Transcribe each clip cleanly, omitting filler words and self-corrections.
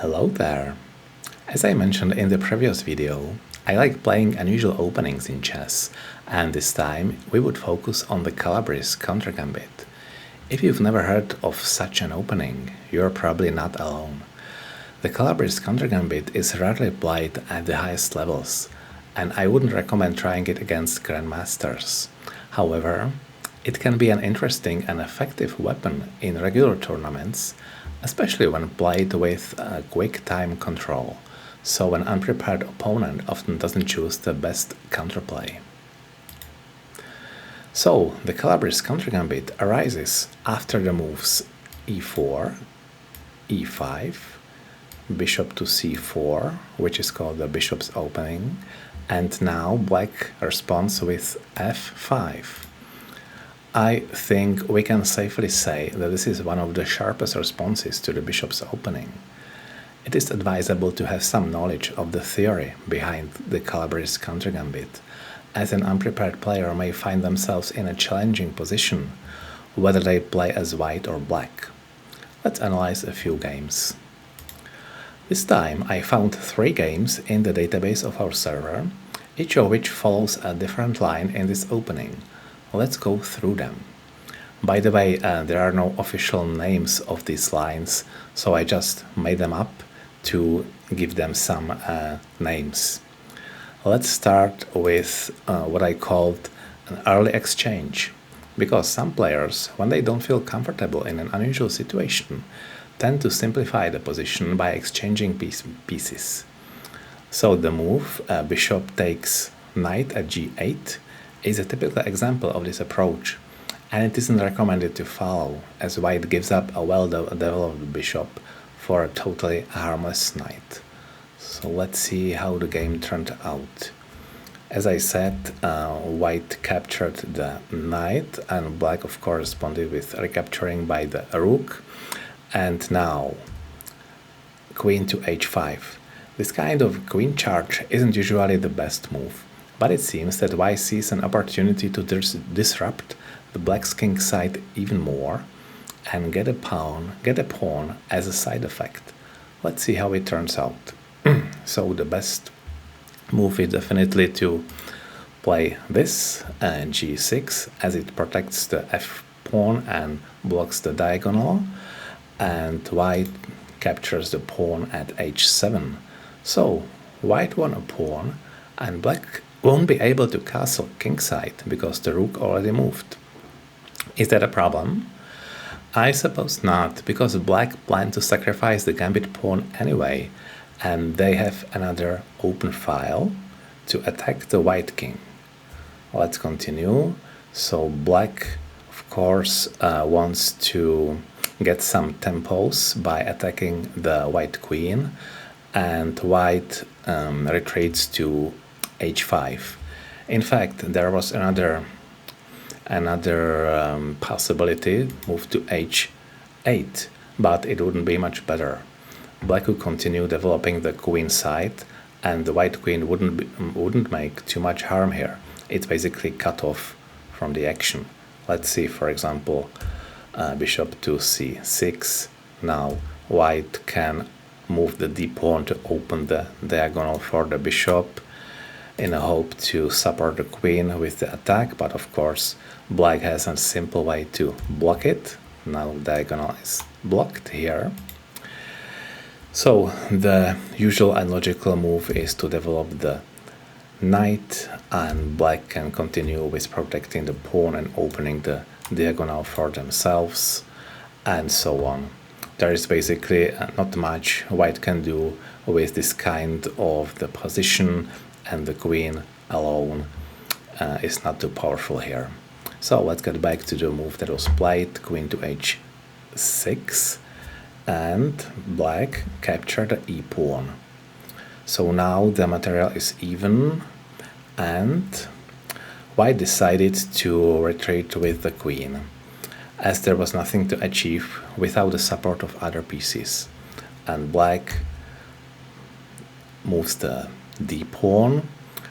Hello there! As I mentioned in the previous video, I like playing unusual openings in chess, and this time we would focus on the Calabrese Countergambit. If you've never heard of such an opening, you're probably not alone. The Calabrese Countergambit is rarely played at the highest levels, and I wouldn't recommend trying it against grandmasters. However, it can be an interesting and effective weapon in regular tournaments, especially when played with quick time control, so an unprepared opponent often doesn't choose the best counterplay. So, the Calabrese Countergambit arises after the moves e4, e5, bishop to c4, which is called the bishop's opening, and now black responds with f5. I think we can safely say that this is one of the sharpest responses to the bishop's opening. It is advisable to have some knowledge of the theory behind the Calabrese Countergambit, as an unprepared player may find themselves in a challenging position, whether they play as white or black. Let's analyze a few games. This time I found 3 games in the database of our server, each of which follows a different line in this opening. Let's go through them. By the way, there are no official names of these lines, so I just made them up to give them some names. Let's start with what I called an early exchange, because some players, when they don't feel comfortable in an unusual situation, tend to simplify the position by exchanging pieces. So the move bishop takes knight at g8 is a typical example of this approach, and it isn't recommended to follow, as white gives up a well-developed bishop for a totally harmless knight. So let's see how the game turned out. As I said, white captured the knight, and black of course responded with recapturing by the rook. And now, queen to h5. This kind of queen charge isn't usually the best move, but it seems that white sees an opportunity to disrupt the black's king side even more and get a pawn as a side effect. Let's see how it turns out. So the best move is definitely to play this g6, as it protects the f pawn and blocks the diagonal, and white captures the pawn at h7. So white won a pawn, and black won't be able to castle kingside because the rook already moved. Is that a problem? I suppose not, because black planned to sacrifice the gambit pawn anyway, and they have another open file to attack the white king. Let's continue. So black, of course, wants to get some tempos by attacking the white queen, and white retreats to h5. In fact, there was another possibility, move to h8, but it wouldn't be much better. Black would continue developing the queen side, and the white queen wouldn't make too much harm here. It's basically cut off from the action. Let's see, for example, bishop to c6. Now white can move the d pawn to open the diagonal for the bishop in a hope to support the queen with the attack, but of course black has a simple way to block it. Now diagonal is blocked here. So the usual and logical move is to develop the knight, and black can continue with protecting the pawn and opening the diagonal for themselves, and so on. There is basically not much white can do with this kind of the position, and the queen alone is not too powerful here. So let's get back to the move that was played, queen to h6, and black captured the e pawn. So now the material is even, and white decided to retreat with the queen, as there was nothing to achieve without the support of other pieces. And black moves the d pawn,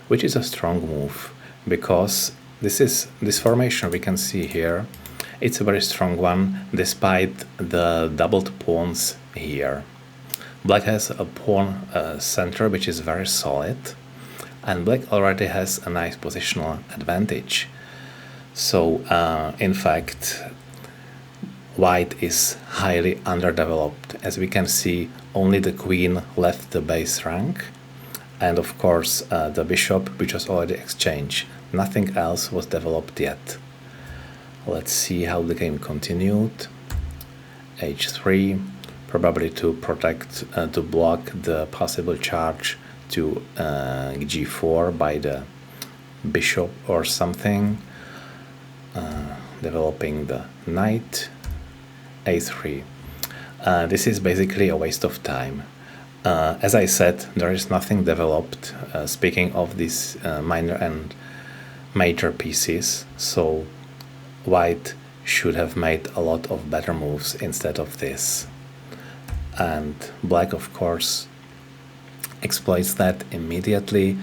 which is a strong move, because this formation we can see here, it's a very strong one despite the doubled pawns here. Black has a pawn center which is very solid, and black already has a nice positional advantage. So in fact, white is highly underdeveloped. As we can see, only the queen left the base rank, and of course the bishop, which was already exchanged. Nothing else was developed yet. Let's see how the game continued. h3, probably to protect, to block the possible charge to g4 by the bishop or something. Developing the knight, a3. This is basically a waste of time. As I said, there is nothing developed, speaking of these minor and major pieces, so white should have made a lot of better moves instead of this. And black, of course, exploits that immediately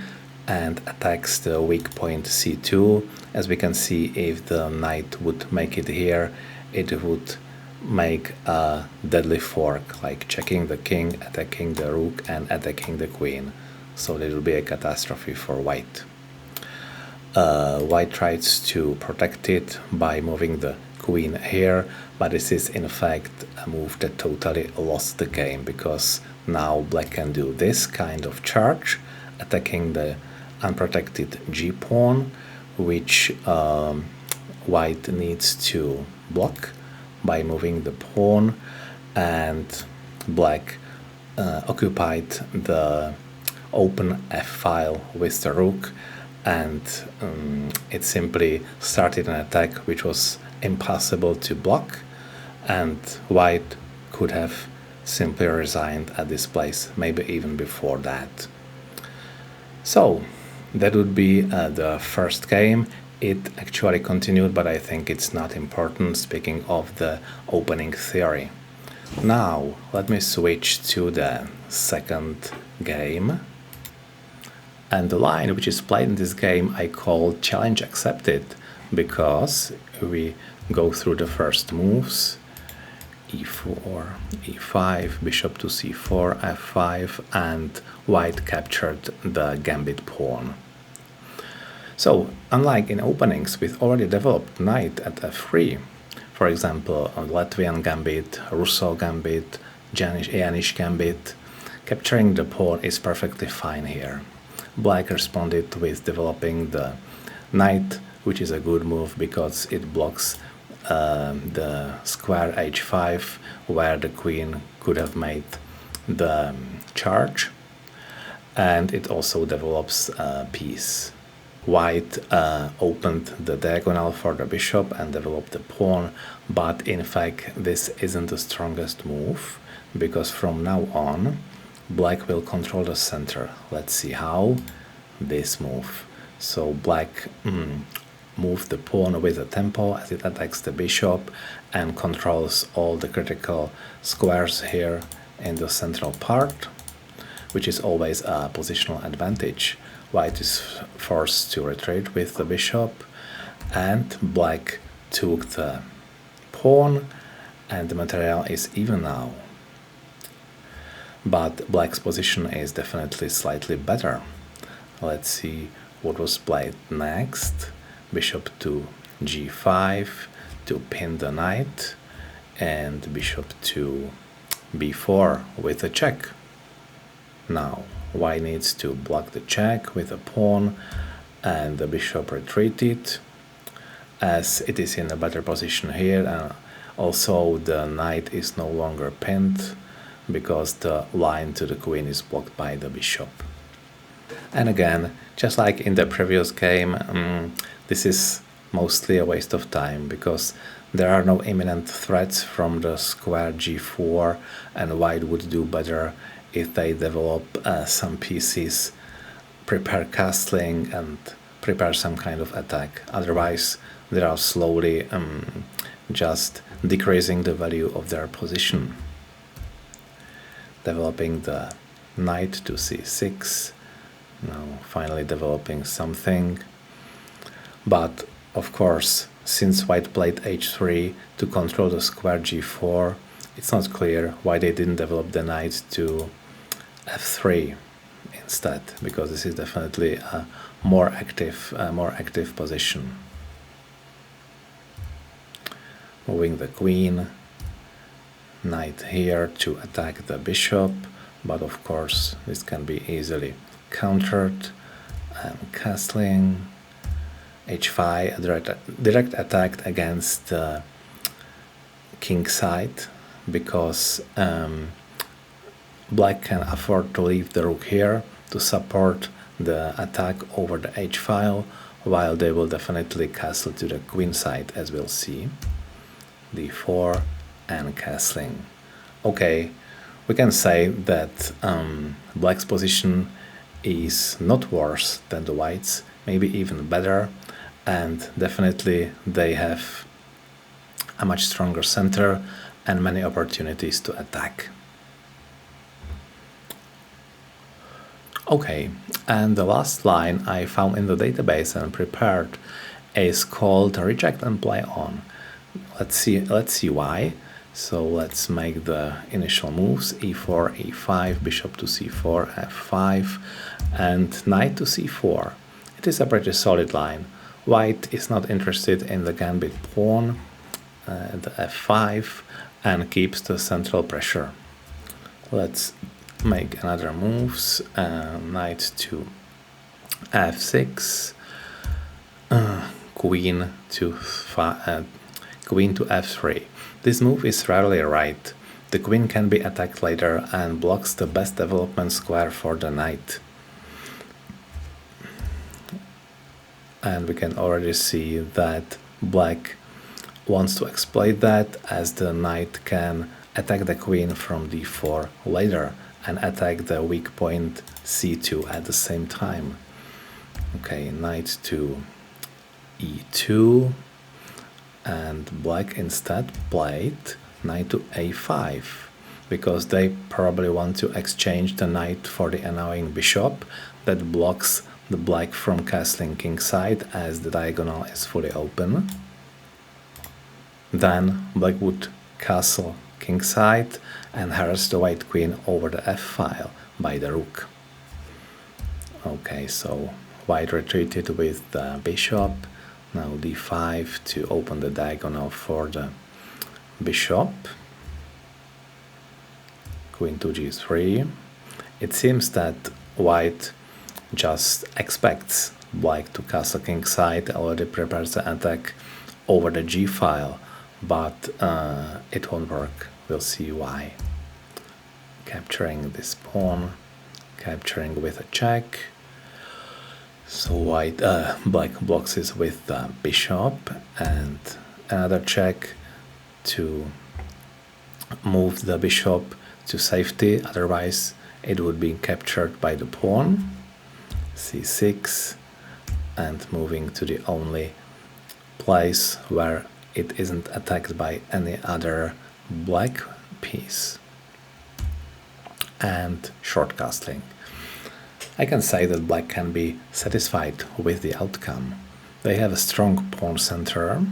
and attacks the weak point c2. As we can see, if the knight would make it here, it would make a deadly fork, like checking the king, attacking the rook, and attacking the queen. So it will be a catastrophe for white. White tries to protect it by moving the queen here, but this is in fact a move that totally lost the game, because now black can do this kind of charge, attacking the unprotected g-pawn, which white needs to block by moving the pawn, and black occupied the open f-file with the rook, and it simply started an attack which was impossible to block, and white could have simply resigned at this place, maybe even before that. So that would be the first game. It actually continued, but I think it's not important, speaking of the opening theory. Now let me switch to the second game. And the line which is played in this game I call challenge accepted, because we go through the first moves: e4, e5, bishop to c4, f5, and white captured the gambit pawn. So, unlike in openings with already developed knight at f3, for example, on Latvian gambit, Russo gambit, Janish gambit, capturing the pawn is perfectly fine here. Black responded with developing the knight, which is a good move because it blocks the square h5, where the queen could have made the charge, and it also develops a piece. White opened the diagonal for the bishop and developed the pawn, but in fact this isn't the strongest move, because from now on black will control the center. Let's see how. This move. So black moved the pawn with a tempo as it attacks the bishop and controls all the critical squares here in the central part, which is always a positional advantage. White is forced to retreat with the bishop, and black took the pawn, and the material is even now. But black's position is definitely slightly better. Let's see what was played next. Bishop to g5 to pin the knight, and bishop to b4 with a check. Now white needs to block the check with a pawn, and the bishop retreated, as it is in a better position here, and also the knight is no longer pinned because the line to the queen is blocked by the bishop. And again, just like in the previous game, this is mostly a waste of time, because there are no imminent threats from the square g4, and white would do better if they develop some pieces, prepare castling, and prepare some kind of attack. Otherwise, they are slowly just decreasing the value of their position. Developing the knight to c6, now finally developing something. But of course, since white played h3 to control the square g4, it's not clear why they didn't develop the knight to f3 instead, because this is definitely a more active position. Moving the queen, knight here to attack the bishop, but of course this can be easily countered. And castling, h5, direct attack against the king side, because black can afford to leave the rook here to support the attack over the h file, while they will definitely castle to the queen side, as we'll see. d4 and castling. Okay, we can say that black's position is not worse than the whites, maybe even better, and definitely they have a much stronger center and many opportunities to attack. Okay, and the last line I found in the database and prepared is called reject and play on. Let's see why. So let's make the initial moves: e4, e5, bishop to c4, f5, and knight to c4. It is a pretty solid line. White is not interested in the gambit pawn, the f5, and keeps the central pressure. Let's make another moves. Knight to f6, queen to f3. This move is rarely right. The queen can be attacked later and blocks the best development square for the knight. And we can already see that black wants to exploit that, as the knight can attack the queen from d4 later and attack the weak point c2 at the same time. Okay, knight to e2, and black instead played knight to a5, because they probably want to exchange the knight for the annoying bishop that blocks the black from castling king side, as the diagonal is fully open. Then black would castle king side and harass the white queen over the f file by the rook. Okay, so white retreated with the bishop. Now d5 to open the diagonal for the bishop. Queen to g3. It seems that white just expects black to castle king side, already prepares the attack over the g file, but it won't work. We'll see why. Capturing this pawn, capturing with a check. So white, black blocks this with the bishop, and another check to move the bishop to safety, otherwise it would be captured by the pawn. c6, and moving to the only place where it isn't attacked by any other black piece, and short castling. I can say that black can be satisfied with the outcome. They have a strong pawn center,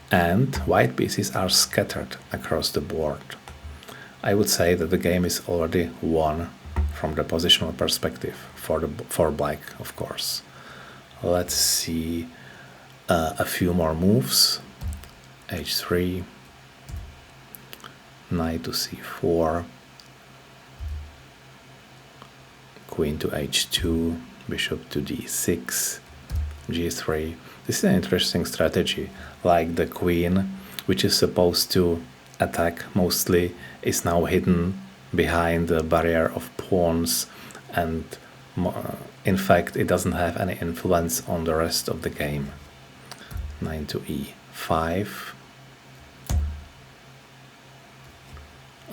and white pieces are scattered across the board. I would say that the game is already won from the positional perspective for black, of course. Let's see a few more moves. h3, knight to c4, queen to h2, bishop to d6, g3. This is an interesting strategy, like the queen, which is supposed to attack mostly, is now hidden behind the barrier of pawns, and in fact it doesn't have any influence on the rest of the game. Knight to e5.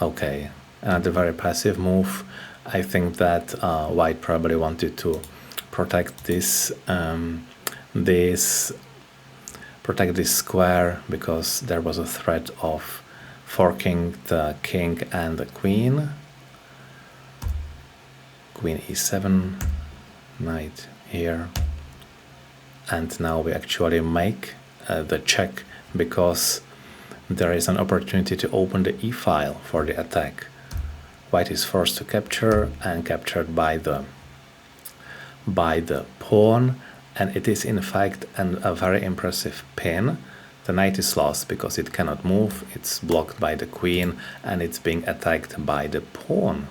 Okay, another very passive move. I think that white probably wanted to protect this protect this square, because there was a threat of forking the king and the queen. Queen e7, knight here, and now we actually make the check, because there is an opportunity to open the e-file for the attack. White is forced to capture and captured by the pawn, and it is in fact a very impressive pin. The knight is lost because it cannot move, it's blocked by the queen, and it's being attacked by the pawn.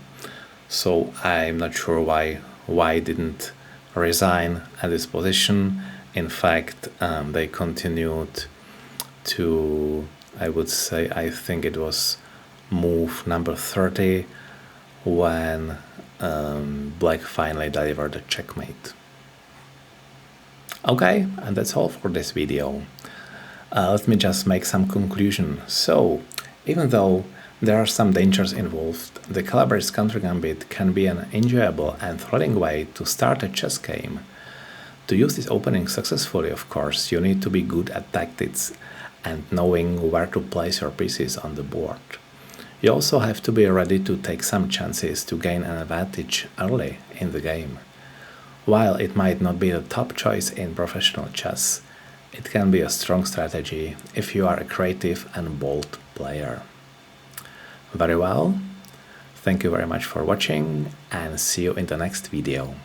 So I'm not sure why White didn't resign at this position. In fact, they continued to, I would say, I think it was move number 30 when Black finally delivered a checkmate. Okay, and that's all for this video. Let me just make some conclusion. So, even though there are some dangers involved, the Calabrese Countergambit can be an enjoyable and thrilling way to start a chess game. To use this opening successfully, of course, you need to be good at tactics and knowing where to place your pieces on the board. You also have to be ready to take some chances to gain an advantage early in the game. While it might not be the top choice in professional chess, it can be a strong strategy if you are a creative and bold player. Very well, thank you very much for watching and see you in the next video.